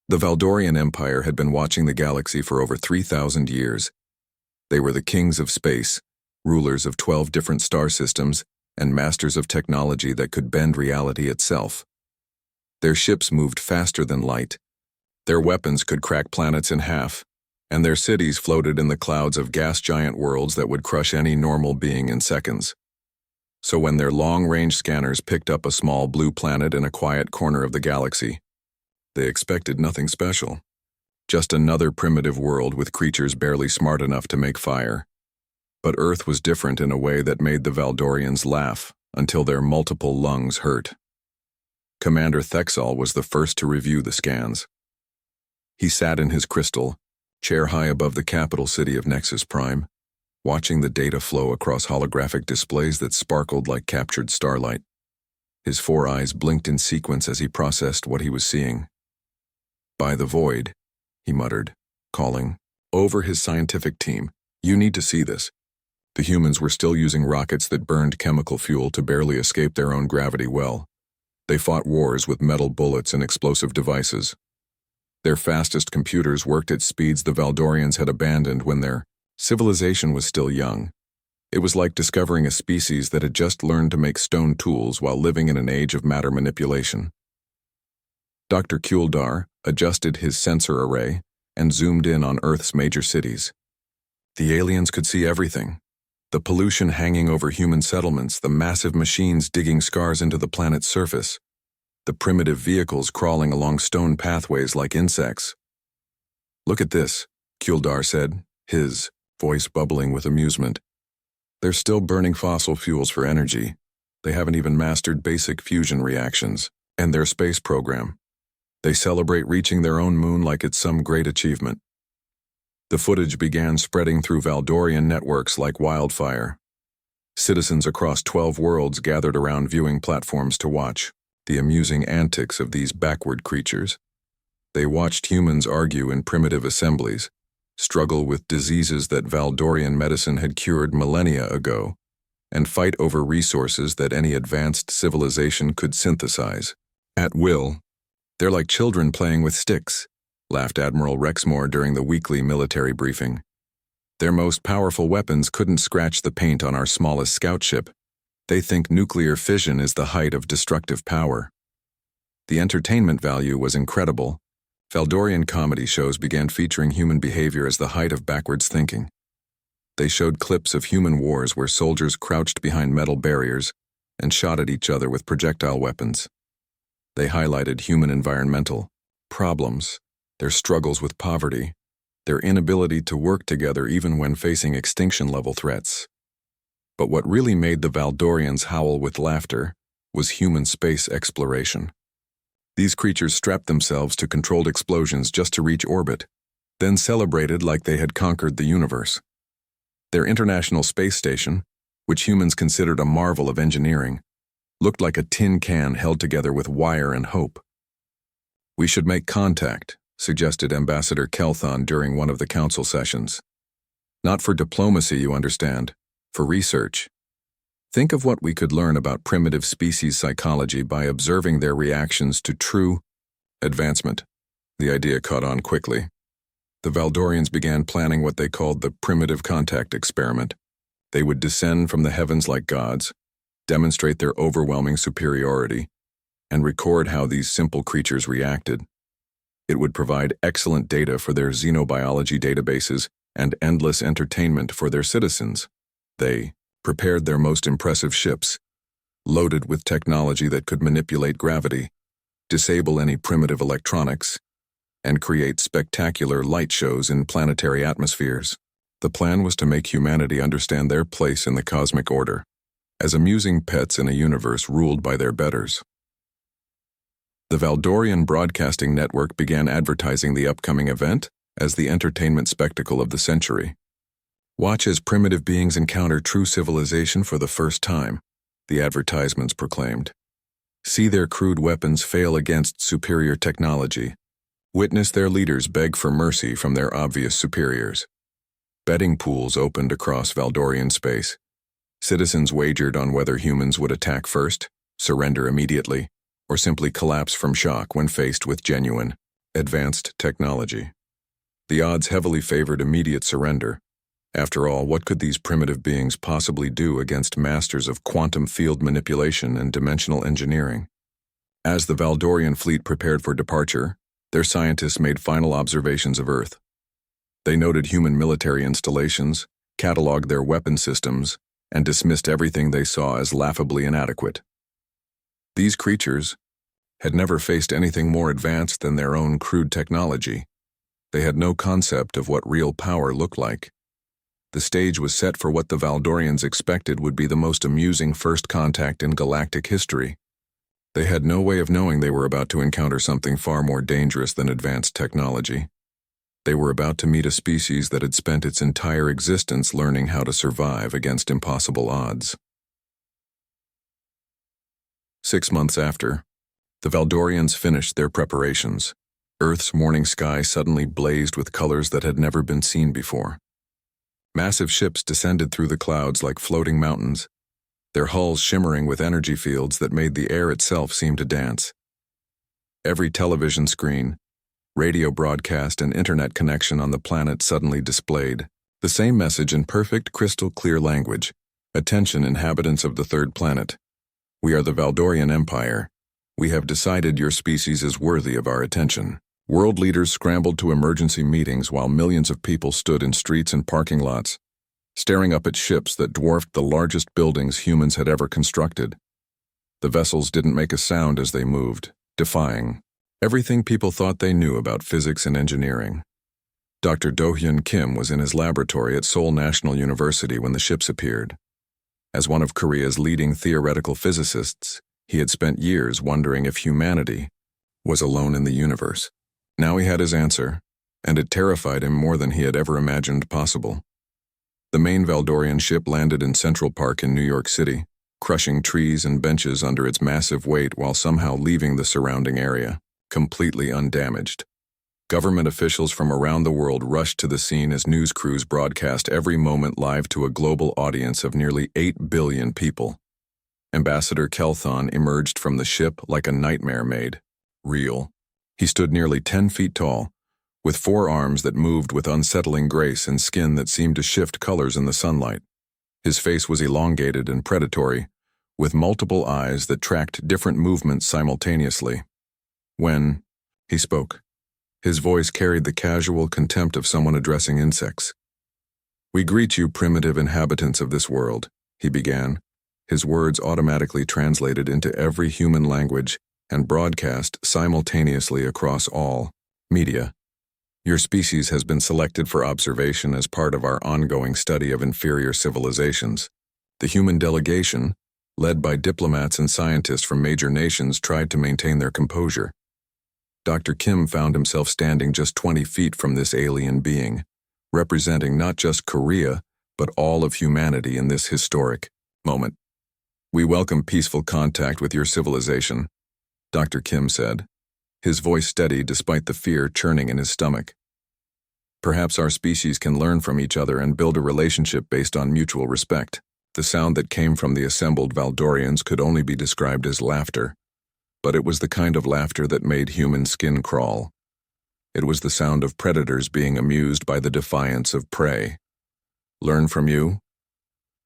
The Valdorian Empire had been watching the galaxy for over 3,000 years. They were the kings of space, rulers of 12 different star systems, and masters of technology that could bend reality itself. Their ships moved faster than light. Their weapons could crack planets in half, and their cities floated in the clouds of gas giant worlds that would crush any normal being in seconds. So when their long-range scanners picked up a small blue planet in a quiet corner of the galaxy, they expected nothing special. Just another primitive world with creatures barely smart enough to make fire. But Earth was different in a way that made the Valdorians laugh until their multiple lungs hurt. Commander Thexal was the first to review the scans. He sat in his crystal, chair high above the capital city of Nexus Prime, watching the data flow across holographic displays that sparkled like captured starlight. His 4 eyes blinked in sequence as he processed what he was seeing. "By the void," he muttered, calling over his scientific team. "You need to see this." The humans were still using rockets that burned chemical fuel to barely escape their own gravity well. They fought wars with metal bullets and explosive devices. Their fastest computers worked at speeds the Valdorians had abandoned when their civilization was still young. It was like discovering a species that had just learned to make stone tools while living in an age of matter manipulation. Dr. Kuldar adjusted his sensor array and zoomed in on Earth's major cities. The aliens could see everything. The pollution hanging over human settlements, the massive machines digging scars into the planet's surface, the primitive vehicles crawling along stone pathways like insects. "Look at this," Kuldar said, his voice bubbling with amusement. "They're still burning fossil fuels for energy. They haven't even mastered basic fusion reactions and their space program. They celebrate reaching their own moon like it's some great achievement." The footage began spreading through Valdorian networks like wildfire. Citizens across 12 worlds gathered around viewing platforms to watch the amusing antics of these backward creatures. They watched humans argue in primitive assemblies, struggle with diseases that Valdorian medicine had cured millennia ago, and fight over resources that any advanced civilization could synthesize at will. "They're like children playing with sticks," laughed Admiral Rexmore during the weekly military briefing. "Their most powerful weapons couldn't scratch the paint on our smallest scout ship. They think nuclear fission is the height of destructive power." The entertainment value was incredible. Valdorian comedy shows began featuring human behavior as the height of backwards thinking. They showed clips of human wars where soldiers crouched behind metal barriers and shot at each other with projectile weapons. They highlighted human environmental problems, their struggles with poverty, their inability to work together even when facing extinction-level threats. But what really made the Valdorians howl with laughter was human space exploration. These creatures strapped themselves to controlled explosions just to reach orbit, then celebrated like they had conquered the universe. Their International Space Station, which humans considered a marvel of engineering, looked like a tin can held together with wire and hope. "We should make contact," suggested Ambassador Kelthon during one of the council sessions. "Not for diplomacy, you understand, for research. Think of what we could learn about primitive species psychology by observing their reactions to true advancement." The idea caught on quickly. The Valdorians began planning what they called the primitive contact experiment. They would descend from the heavens like gods, demonstrate their overwhelming superiority, and record how these simple creatures reacted. It would provide excellent data for their xenobiology databases and endless entertainment for their citizens. They prepared their most impressive ships, loaded with technology that could manipulate gravity, disable any primitive electronics, and create spectacular light shows in planetary atmospheres. The plan was to make humanity understand their place in the cosmic order, as amusing pets in a universe ruled by their betters. The Valdorian Broadcasting Network began advertising the upcoming event as the entertainment spectacle of the century. "Watch as primitive beings encounter true civilization for the first time," the advertisements proclaimed. "See their crude weapons fail against superior technology. Witness their leaders beg for mercy from their obvious superiors." Betting pools opened across Valdorian space. Citizens wagered on whether humans would attack first, surrender immediately, or simply collapse from shock when faced with genuine Advanced technology. The odds heavily favored immediate surrender. After all, what could these primitive beings possibly do against masters of quantum field manipulation and dimensional engineering? As the Valdorian fleet prepared for departure, their scientists made final observations of Earth. They noted human military installations, cataloged their weapon systems, and dismissed everything they saw as laughably inadequate. These creatures had never faced anything more advanced than their own crude technology. They had no concept of what real power looked like. The stage was set for what the Valdorians expected would be the most amusing first contact in galactic history. They had no way of knowing they were about to encounter something far more dangerous than advanced technology. They were about to meet a species that had spent its entire existence learning how to survive against impossible odds. 6 months after, the Valdorians finished their preparations. Earth's morning sky suddenly blazed with colors that had never been seen before. Massive ships descended through the clouds like floating mountains, their hulls shimmering with energy fields that made the air itself seem to dance. Every television screen, radio broadcast, and internet connection on the planet suddenly displayed the same message in perfect, crystal-clear language. Attention, inhabitants of the third planet. We are the Valdorian Empire. We have decided your species is worthy of our attention. World leaders scrambled to emergency meetings while millions of people stood in streets and parking lots, staring up at ships that dwarfed the largest buildings humans had ever constructed. The vessels didn't make a sound as they moved, defying everything people thought they knew about physics and engineering. Dr. Do-Hyun Kim was in his laboratory at Seoul National University when the ships appeared. As one of Korea's leading theoretical physicists, he had spent years wondering if humanity was alone in the universe. Now he had his answer, and it terrified him more than he had ever imagined possible. The main Valdorian ship landed in Central Park in New York City, crushing trees and benches under its massive weight while somehow leaving the surrounding area completely undamaged. Government officials from around the world rushed to the scene as news crews broadcast every moment live to a global audience of nearly 8 billion people. Ambassador Kelthon emerged from the ship like a nightmare made real. He stood nearly 10 feet tall, with 4 arms that moved with unsettling grace and skin that seemed to shift colors in the sunlight. His face was elongated and predatory, with multiple eyes that tracked different movements simultaneously. When he spoke, his voice carried the casual contempt of someone addressing insects. "We greet you, primitive inhabitants of this world," he began, his words automatically translated into every human language and broadcast simultaneously across all media. "Your species has been selected for observation as part of our ongoing study of inferior civilizations." The human delegation, led by diplomats and scientists from major nations, tried to maintain their composure. Dr. Kim found himself standing just 20 feet from this alien being, representing not just Korea, but all of humanity in this historic moment. "We welcome peaceful contact with your civilization," Dr. Kim said, his voice steady despite the fear churning in his stomach. "Perhaps our species can learn from each other and build a relationship based on mutual respect." The sound that came from the assembled Valdorians could only be described as laughter, but it was the kind of laughter that made human skin crawl. It was the sound of predators being amused by the defiance of prey. "Learn from you?"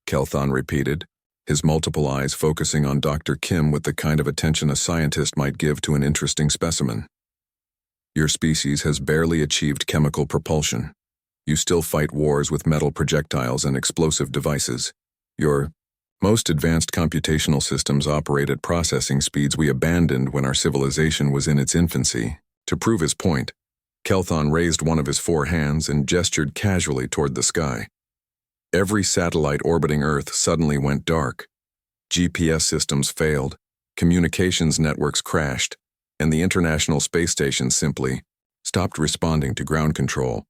Kelthon repeated, his multiple eyes focusing on Dr. Kim with the kind of attention a scientist might give to an interesting specimen. "Your species has barely achieved chemical propulsion. You still fight wars with metal projectiles and explosive devices. Your most advanced computational systems operate at processing speeds we abandoned when our civilization was in its infancy." To prove his point, Kelthon raised one of his 4 hands and gestured casually toward the sky. Every satellite orbiting Earth suddenly went dark. GPS systems failed, communications networks crashed, and the International Space Station simply stopped responding to ground control.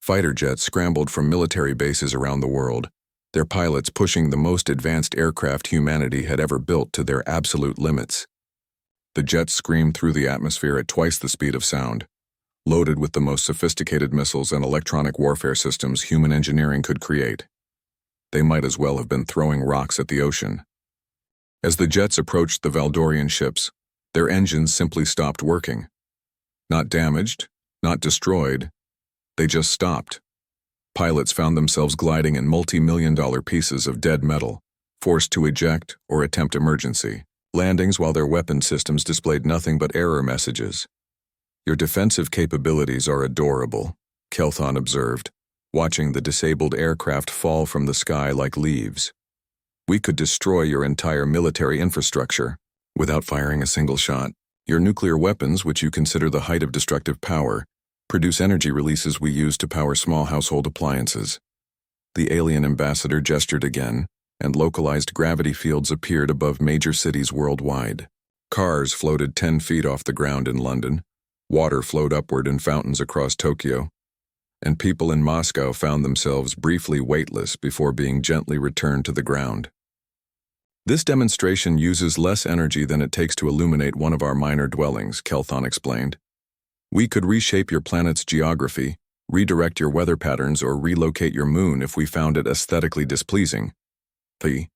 Fighter jets scrambled from military bases around the world, their pilots pushing the most advanced aircraft humanity had ever built to their absolute limits. The jets screamed through the atmosphere at twice the speed of sound, loaded with the most sophisticated missiles and electronic warfare systems human engineering could create. They might as well have been throwing rocks at the ocean. As the jets approached the Valdorian ships, their engines simply stopped working. Not damaged, not destroyed. They just stopped. Pilots found themselves gliding in multi-million-dollar pieces of dead metal, forced to eject or attempt emergency landings while their weapon systems displayed nothing but error messages. Your defensive capabilities are adorable, Kelthon observed, watching the disabled aircraft fall from the sky like leaves. We could destroy your entire military infrastructure without firing a single shot. Your nuclear weapons, which you consider the height of destructive power, produce energy releases we use to power small household appliances. The alien ambassador gestured again, and localized gravity fields appeared above major cities worldwide. Cars floated 10 feet off the ground in London, water flowed upward in fountains across Tokyo, and people in Moscow found themselves briefly weightless before being gently returned to the ground. This demonstration uses less energy than it takes to illuminate one of our minor dwellings, Kelthon explained. We could reshape your planet's geography, redirect your weather patterns, or relocate your moon if we found it aesthetically displeasing. The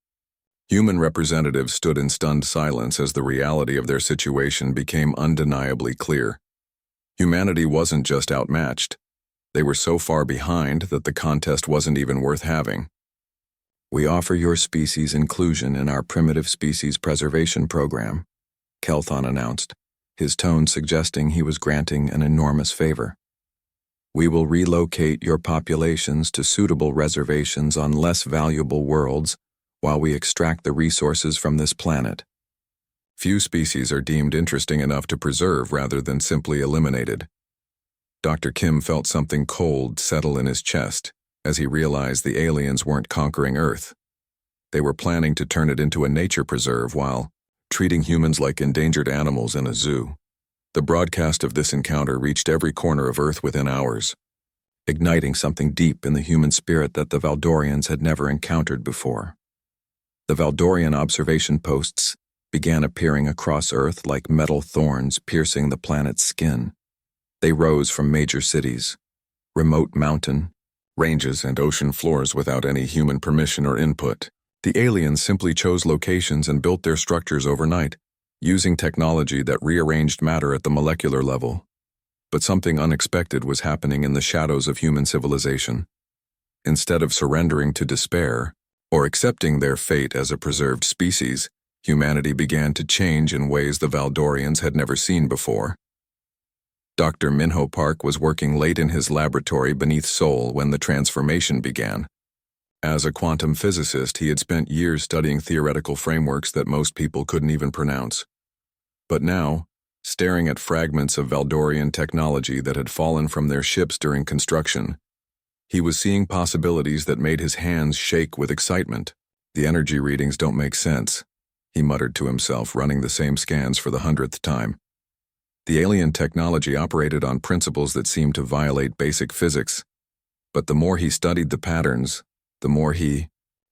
human representatives stood in stunned silence as the reality of their situation became undeniably clear. Humanity wasn't just outmatched. They were so far behind that the contest wasn't even worth having. We offer your species inclusion in our primitive species preservation program, Kelthon announced, his tone suggesting he was granting an enormous favor. We will relocate your populations to suitable reservations on less valuable worlds while we extract the resources from this planet. Few species are deemed interesting enough to preserve rather than simply eliminated. Dr. Kim felt something cold settle in his chest as he realized the aliens weren't conquering Earth. They were planning to turn it into a nature preserve while treating humans like endangered animals in a zoo. The broadcast of this encounter reached every corner of Earth within hours, igniting something deep in the human spirit that the Valdorians had never encountered before. The Valdorian observation posts began appearing across Earth like metal thorns piercing the planet's skin. They rose from major cities, remote mountain ranges, and ocean floors without any human permission or input. The aliens simply chose locations and built their structures overnight, using technology that rearranged matter at the molecular level. But something unexpected was happening in the shadows of human civilization. Instead of surrendering to despair, or accepting their fate as a preserved species, humanity began to change in ways the Valdorians had never seen before. Dr. Minho Park was working late in his laboratory beneath Seoul when the transformation began. As a quantum physicist, he had spent years studying theoretical frameworks that most people couldn't even pronounce. But now, staring at fragments of Valdorian technology that had fallen from their ships during construction, he was seeing possibilities that made his hands shake with excitement. The energy readings don't make sense, he muttered to himself, running the same scans for the 100th time. The alien technology operated on principles that seemed to violate basic physics, but the more he studied the patterns, the more he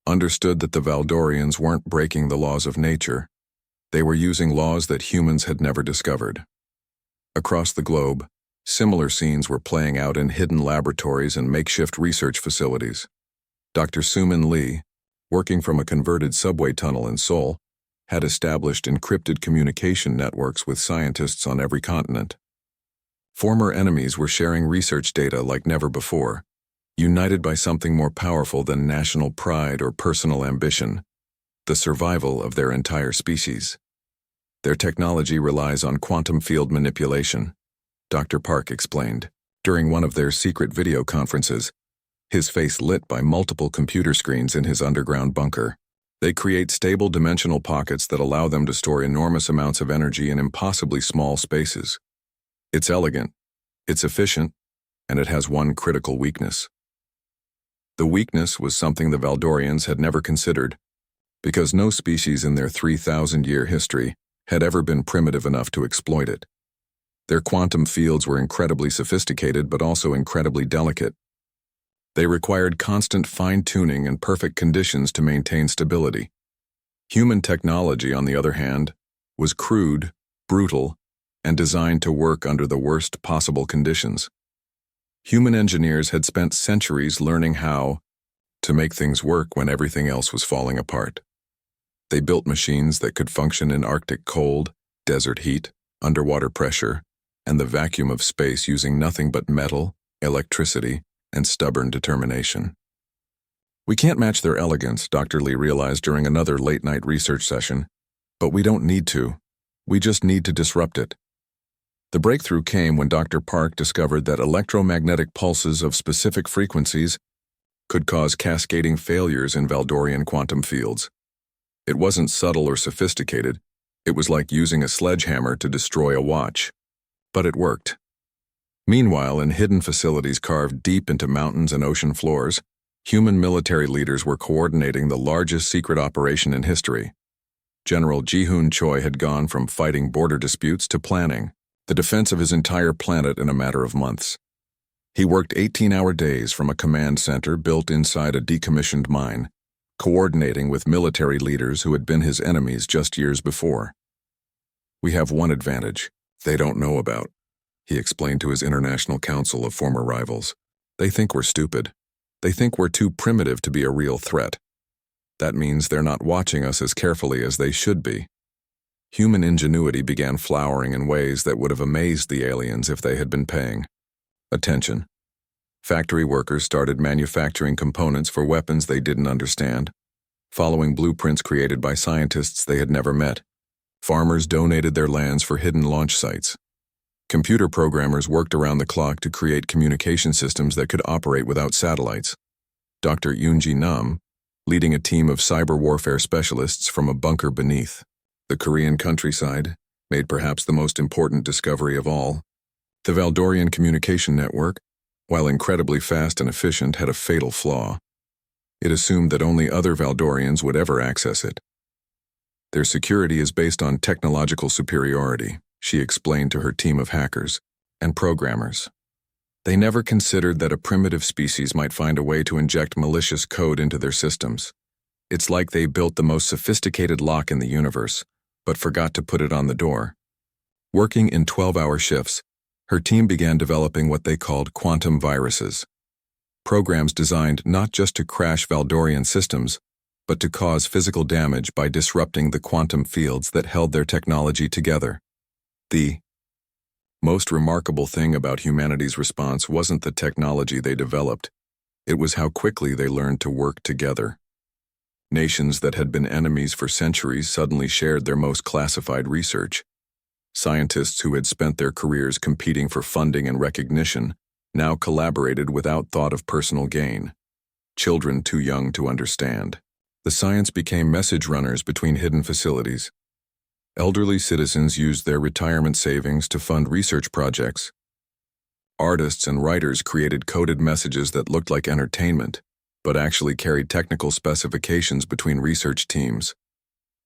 understood that the Valdorians weren't breaking the laws of nature. They were using laws that humans had never discovered. Across the globe, similar scenes were playing out in hidden laboratories and makeshift research facilities. Dr. Sumin Lee, working from a converted subway tunnel in Seoul, had established encrypted communication networks with scientists on every continent. Former enemies were sharing research data like never before, united by something more powerful than national pride or personal ambition, the survival of their entire species. Their technology relies on quantum field manipulation, Dr. Park explained, during one of their secret video conferences, his face lit by multiple computer screens in his underground bunker. They create stable dimensional pockets that allow them to store enormous amounts of energy in impossibly small spaces. It's elegant, it's efficient, and it has one critical weakness. The weakness was something the Valdorians had never considered, because no species in their 3,000-year history had ever been primitive enough to exploit it. Their quantum fields were incredibly sophisticated but also incredibly delicate. They required constant fine-tuning and perfect conditions to maintain stability. Human technology, on the other hand, was crude, brutal, and designed to work under the worst possible conditions. Human engineers had spent centuries learning how to make things work when everything else was falling apart. They built machines that could function in Arctic cold, desert heat, underwater pressure, and the vacuum of space using nothing but metal, electricity, and stubborn determination. We can't match their elegance, Dr. Lee realized during another late-night research session, but we don't need to. We just need to disrupt it. The breakthrough came when Dr. Park discovered that electromagnetic pulses of specific frequencies could cause cascading failures in Valdorian quantum fields. It wasn't subtle or sophisticated. It was like using a sledgehammer to destroy a watch. But it worked. Meanwhile, in hidden facilities carved deep into mountains and ocean floors, human military leaders were coordinating the largest secret operation in history. General Ji-hoon Choi had gone from fighting border disputes to planning the defense of his entire planet in a matter of months. He worked 18-hour days from a command center built inside a decommissioned mine, coordinating with military leaders who had been his enemies just years before. "We have one advantage they don't know about," he explained to his international council of former rivals. "They think we're stupid. They think we're too primitive to be a real threat. That means they're not watching us as carefully as they should be." Human ingenuity began flowering in ways that would have amazed the aliens if they had been paying attention. Factory workers started manufacturing components for weapons they didn't understand, following blueprints created by scientists they had never met. Farmers donated their lands for hidden launch sites. Computer programmers worked around the clock to create communication systems that could operate without satellites. Dr. Yoonji Nam, leading a team of cyber warfare specialists from a bunker beneath the Korean countryside, made perhaps the most important discovery of all. The Valdorian communication network, while incredibly fast and efficient, had a fatal flaw. It assumed that only other Valdorians would ever access it. "Their security is based on technological superiority," she explained to her team of hackers and programmers. "They never considered that a primitive species might find a way to inject malicious code into their systems. It's like they built the most sophisticated lock in the universe, but forgot to put it on the door." Working in 12-hour shifts, her team began developing what they called quantum viruses, programs designed not just to crash Valdorian systems, but to cause physical damage by disrupting the quantum fields that held their technology together. The most remarkable thing about humanity's response wasn't the technology they developed. It was how quickly they learned to work together. Nations that had been enemies for centuries suddenly shared their most classified research. Scientists who had spent their careers competing for funding and recognition now collaborated without thought of personal gain. Children too young to understand. The science became message runners between hidden facilities. Elderly citizens used their retirement savings to fund research projects. Artists and writers created coded messages that looked like entertainment, but actually carried technical specifications between research teams.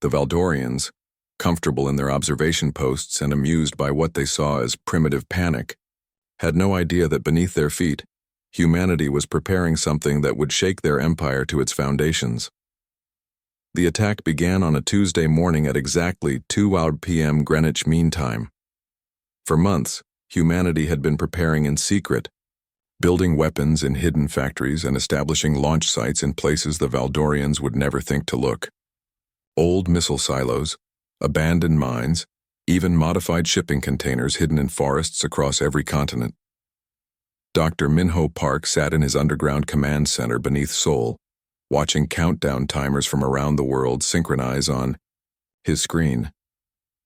The Valdorians, comfortable in their observation posts and amused by what they saw as primitive panic, had no idea that beneath their feet, humanity was preparing something that would shake their empire to its foundations. The attack began on a Tuesday morning at exactly 2 p.m. Greenwich Mean Time. For months, humanity had been preparing in secret, building weapons in hidden factories and establishing launch sites in places the Valdorians would never think to look. Old missile silos, abandoned mines, even modified shipping containers hidden in forests across every continent. Dr. Minho Park sat in his underground command center beneath Seoul, watching countdown timers from around the world synchronize on his screen.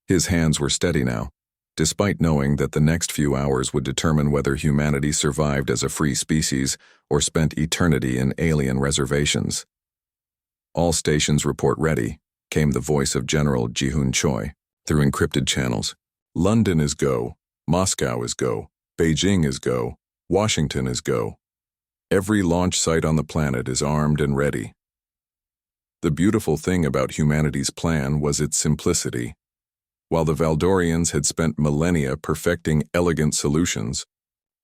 His hands were steady now, despite knowing that the next few hours would determine whether humanity survived as a free species or spent eternity in alien reservations. "All stations report ready," came the voice of General Ji-hoon Choi through encrypted channels. "London is go, Moscow is go, Beijing is go, Washington is go. Every launch site on the planet is armed and ready." The beautiful thing about humanity's plan was its simplicity. While the Valdorians had spent millennia perfecting elegant solutions,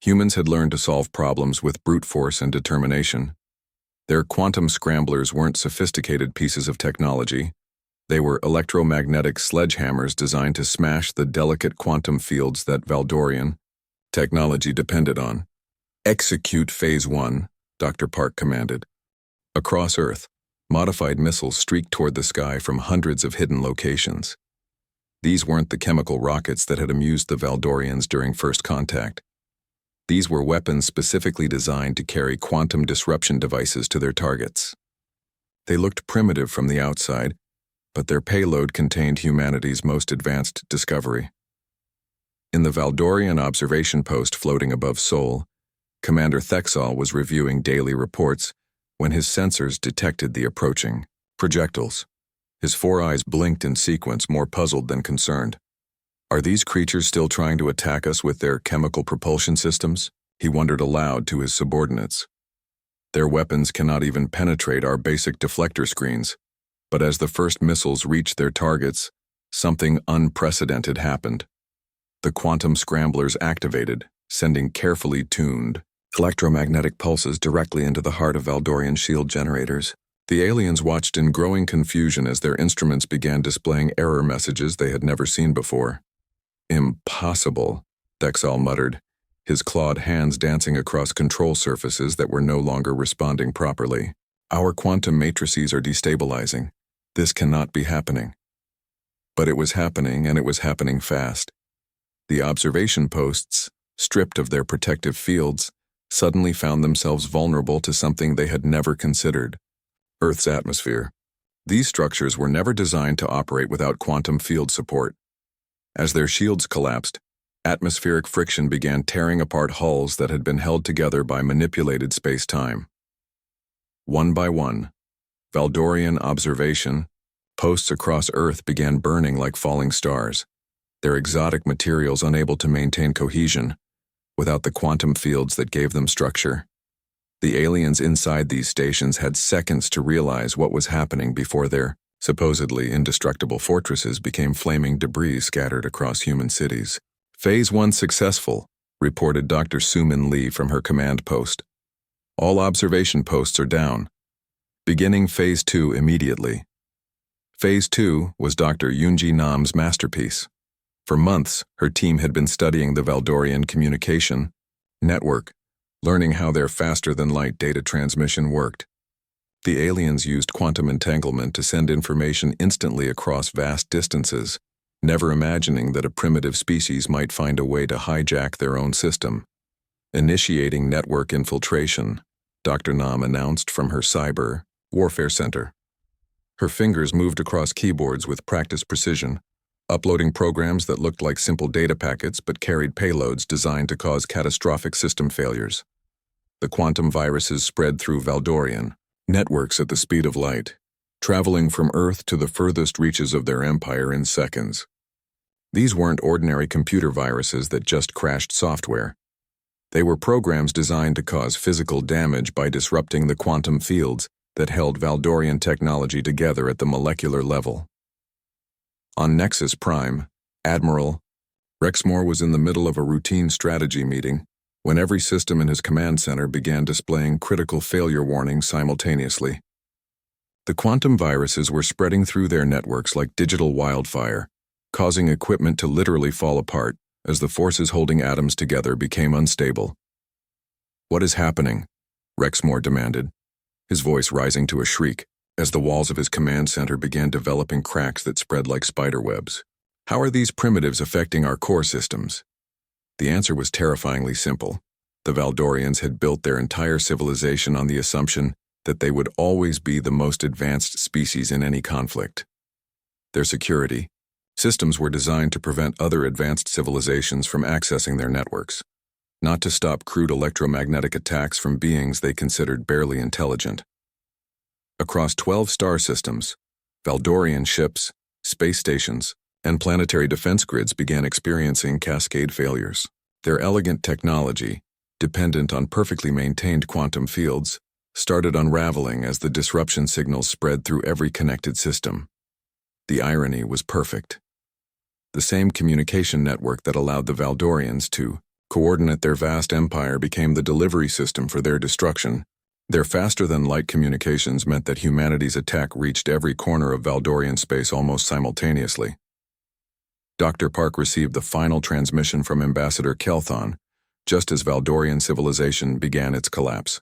humans had learned to solve problems with brute force and determination. Their quantum scramblers weren't sophisticated pieces of technology. They were electromagnetic sledgehammers designed to smash the delicate quantum fields that Valdorian technology depended on. "Execute Phase 1, Dr. Park commanded. Across Earth, modified missiles streaked toward the sky from hundreds of hidden locations. These weren't the chemical rockets that had amused the Valdorians during first contact. These were weapons specifically designed to carry quantum disruption devices to their targets. They looked primitive from the outside, but their payload contained humanity's most advanced discovery. In the Valdorian observation post floating above Sol, Commander Thexal was reviewing daily reports when his sensors detected the approaching projectiles. His four eyes blinked in sequence, more puzzled than concerned. Are these creatures still trying to attack us with their chemical propulsion systems? He wondered aloud to his subordinates. Their weapons cannot even penetrate our basic deflector screens, but as the first missiles reached their targets, something unprecedented happened. The quantum scramblers activated, sending carefully tuned electromagnetic pulses directly into the heart of Valdorian shield generators. The aliens watched in growing confusion as their instruments began displaying error messages they had never seen before. Impossible, Thexal muttered, his clawed hands dancing across control surfaces that were no longer responding properly. Our quantum matrices are destabilizing. This cannot be happening. But it was happening, and it was happening fast. The observation posts, stripped of their protective fields, suddenly found themselves vulnerable to something they had never considered: Earth's atmosphere. These structures were never designed to operate without quantum field support. As their shields collapsed, atmospheric friction began tearing apart hulls that had been held together by manipulated space-time. One by one, Valdorian observation posts across Earth began burning like falling stars, their exotic materials unable to maintain cohesion without the quantum fields that gave them structure. The aliens inside these stations had seconds to realize what was happening before their supposedly indestructible fortresses became flaming debris scattered across human cities. Phase 1 successful, reported Dr. Sumin Lee from her command post. All observation posts are down. Beginning Phase 2 immediately. Phase 2 was Dr. Yunji Nam's masterpiece. For months, her team had been studying the Valdorian communication network, learning how their faster-than-light data transmission worked. The aliens used quantum entanglement to send information instantly across vast distances, never imagining that a primitive species might find a way to hijack their own system. Initiating network infiltration, Dr. Nam announced from her cyber warfare center. Her fingers moved across keyboards with practiced precision, uploading programs that looked like simple data packets but carried payloads designed to cause catastrophic system failures. The quantum viruses spread through Valdorian networks at the speed of light, traveling from Earth to the furthest reaches of their empire in seconds. These weren't ordinary computer viruses that just crashed software. They were programs designed to cause physical damage by disrupting the quantum fields that held Valdorian technology together at the molecular level. On Nexus Prime, Admiral Rexmore was in the middle of a routine strategy meeting when every system in his command center began displaying critical failure warnings simultaneously. The quantum viruses were spreading through their networks like digital wildfire, causing equipment to literally fall apart as the forces holding atoms together became unstable. "What is happening?" Rexmore demanded, his voice rising to a shriek as the walls of his command center began developing cracks that spread like spider webs. "How are these primitives affecting our core systems?" The answer was terrifyingly simple. The Valdorians had built their entire civilization on the assumption that they would always be the most advanced species in any conflict. Their security systems were designed to prevent other advanced civilizations from accessing their networks, not to stop crude electromagnetic attacks from beings they considered barely intelligent. Across 12 star systems, Valdorian ships, space stations, and planetary defense grids began experiencing cascade failures. Their elegant technology, dependent on perfectly maintained quantum fields, started unraveling as the disruption signals spread through every connected system. The irony was perfect. The same communication network that allowed the Valdorians to coordinate their vast empire became the delivery system for their destruction. Their faster-than-light communications meant that humanity's attack reached every corner of Valdorian space almost simultaneously. Dr. Park received the final transmission from Ambassador Kelthon, just as Valdorian civilization began its collapse.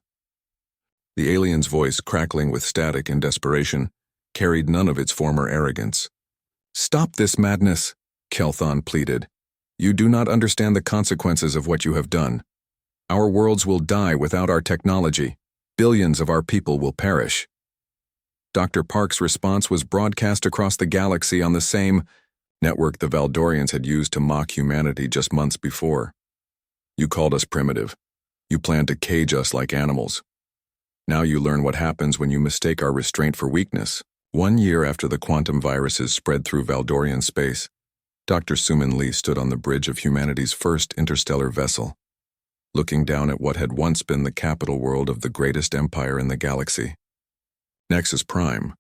The alien's voice, crackling with static and desperation, carried none of its former arrogance. "Stop this madness," Kelthon pleaded. "You do not understand the consequences of what you have done. Our worlds will die without our technology. Billions of our people will perish." Dr. Park's response was broadcast across the galaxy on the same network the Valdorians had used to mock humanity just months before. "You called us primitive. You planned to cage us like animals. Now you learn what happens when you mistake our restraint for weakness." 1 year after the quantum viruses spread through Valdorian space, Dr. Suman Lee stood on the bridge of humanity's first interstellar vessel, looking down at what had once been the capital world of the greatest empire in the galaxy. Nexus Prime,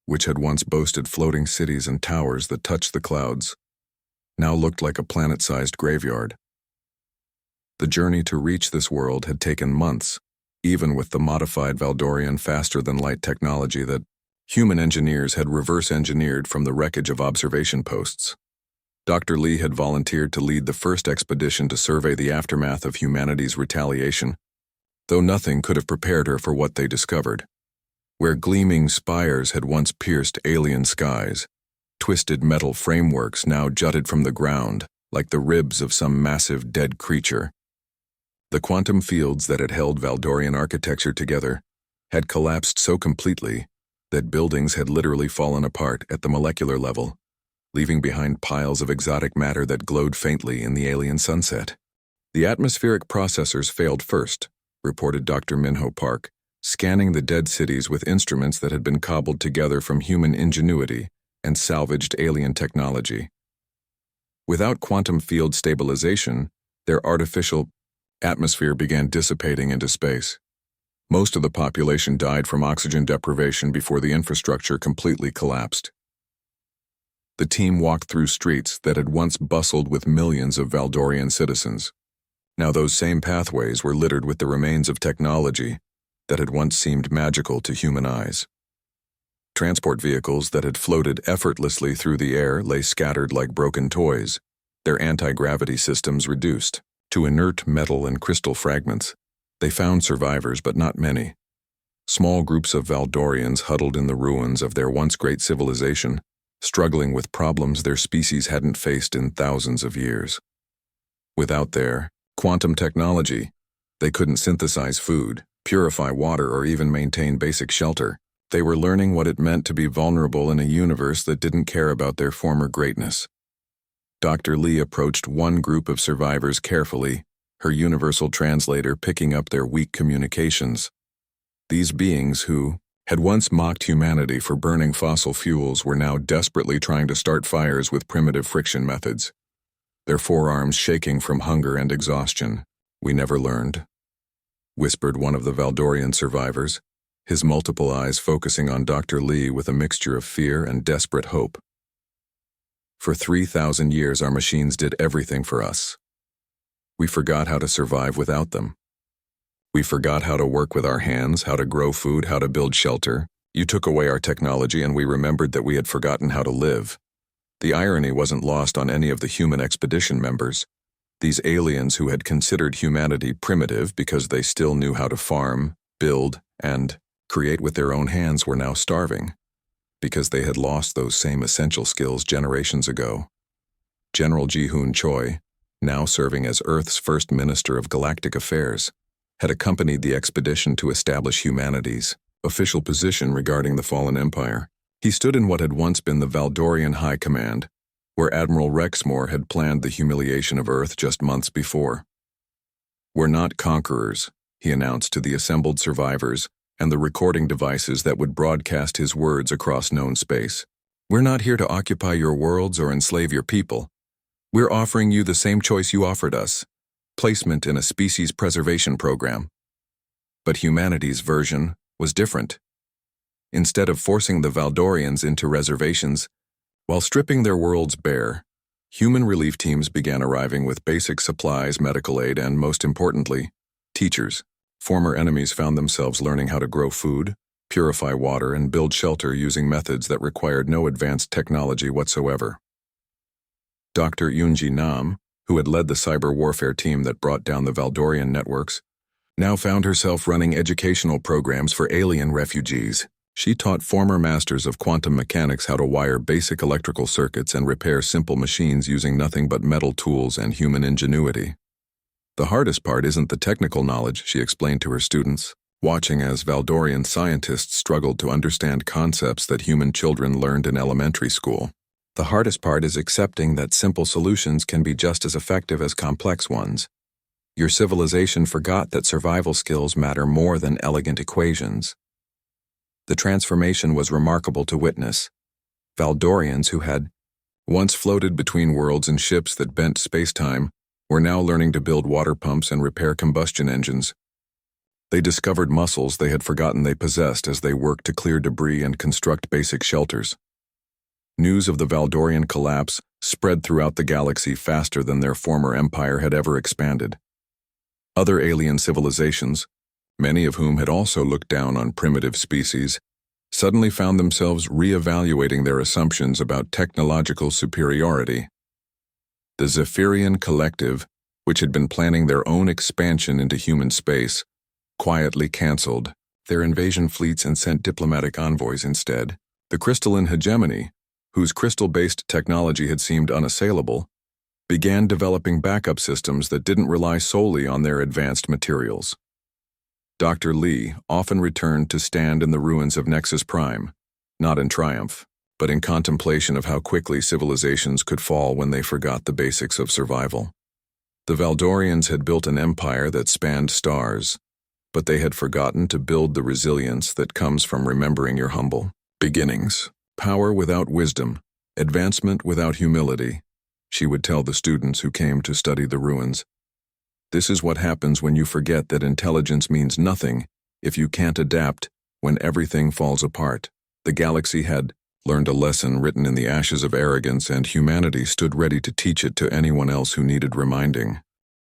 which had once boasted floating cities and towers that touched the clouds, now looked like a planet-sized graveyard. The journey to reach this world had taken months, even with the modified Valdorian faster-than-light technology that human engineers had reverse-engineered from the wreckage of observation posts. Dr. Lee had volunteered to lead the first expedition to survey the aftermath of humanity's retaliation, though nothing could have prepared her for what they discovered. Where gleaming spires had once pierced alien skies, twisted metal frameworks now jutted from the ground like the ribs of some massive dead creature. The quantum fields that had held Valdorian architecture together had collapsed so completely that buildings had literally fallen apart at the molecular level, leaving behind piles of exotic matter that glowed faintly in the alien sunset. "The atmospheric processors failed first," reported Dr. Minho Park, scanning the dead cities with instruments that had been cobbled together from human ingenuity and salvaged alien technology. Without quantum field stabilization, their artificial atmosphere began dissipating into space. Most of the population died from oxygen deprivation before the infrastructure completely collapsed. The team walked through streets that had once bustled with millions of Valdorian citizens. Now those same pathways were littered with the remains of technology that had once seemed magical to human eyes. Transport vehicles that had floated effortlessly through the air lay scattered like broken toys, their anti-gravity systems reduced to inert metal and crystal fragments. They found survivors, but not many. Small groups of Valdorians huddled in the ruins of their once great civilization, struggling with problems their species hadn't faced in thousands of years. Without their quantum technology, they couldn't synthesize food, purify water, or even maintain basic shelter. They were learning what it meant to be vulnerable in a universe that didn't care about their former greatness. Dr. Lee approached one group of survivors carefully, her universal translator picking up their weak communications. These beings who had once mocked humanity for burning fossil fuels were now desperately trying to start fires with primitive friction methods, their forearms shaking from hunger and exhaustion. "We never learned," whispered one of the Valdorian survivors, his multiple eyes focusing on Dr. Lee with a mixture of fear and desperate hope. "For 3,000 years our machines did everything for us. We forgot how to survive without them. We forgot how to work with our hands, how to grow food, how to build shelter. You took away our technology and we remembered that we had forgotten how to live." The irony wasn't lost on any of the human expedition members. These aliens who had considered humanity primitive because they still knew how to farm, build, and create with their own hands were now starving, because they had lost those same essential skills generations ago. General Ji-Hoon Choi, now serving as Earth's first Minister of Galactic Affairs, had accompanied the expedition to establish humanity's official position regarding the fallen empire. He stood in what had once been the Valdorian High Command, where Admiral Rexmore had planned the humiliation of Earth just months before. "We're not conquerors," he announced to the assembled survivors and the recording devices that would broadcast his words across known space. "We're not here to occupy your worlds or enslave your people. We're offering you the same choice you offered us: placement in a species preservation program." But humanity's version was different. Instead of forcing the Valdorians into reservations, while stripping their worlds bare, human relief teams began arriving with basic supplies, medical aid, and, most importantly, teachers. Former enemies found themselves learning how to grow food, purify water, and build shelter using methods that required no advanced technology whatsoever. Dr. Yoonji Nam, who had led the cyber warfare team that brought down the Valdorian networks, now found herself running educational programs for alien refugees. She taught former masters of quantum mechanics how to wire basic electrical circuits and repair simple machines using nothing but metal tools and human ingenuity. The hardest part isn't the technical knowledge, she explained to her students, watching as Valdorian scientists struggled to understand concepts that human children learned in elementary school. The hardest part is accepting that simple solutions can be just as effective as complex ones. Your civilization forgot that survival skills matter more than elegant equations. The transformation was remarkable to witness. Valdorians who had once floated between worlds in ships that bent space-time were now learning to build water pumps and repair combustion engines. They discovered muscles they had forgotten they possessed as they worked to clear debris and construct basic shelters. News of the Valdorian collapse spread throughout the galaxy faster than their former empire had ever expanded. Other alien civilizations, many of whom had also looked down on primitive species, suddenly found themselves re-evaluating their assumptions about technological superiority. The Zephyrian Collective, which had been planning their own expansion into human space, quietly canceled their invasion fleets and sent diplomatic envoys instead. The crystalline hegemony, whose crystal-based technology had seemed unassailable, began developing backup systems that didn't rely solely on their advanced materials. Dr. Lee often returned to stand in the ruins of Nexus Prime, not in triumph, but in contemplation of how quickly civilizations could fall when they forgot the basics of survival. The Valdorians had built an empire that spanned stars, but they had forgotten to build the resilience that comes from remembering your humble beginnings. Power without wisdom, advancement without humility, she would tell the students who came to study the ruins. This is what happens when you forget that intelligence means nothing if you can't adapt when everything falls apart. The galaxy had learned a lesson written in the ashes of arrogance, and humanity stood ready to teach it to anyone else who needed reminding.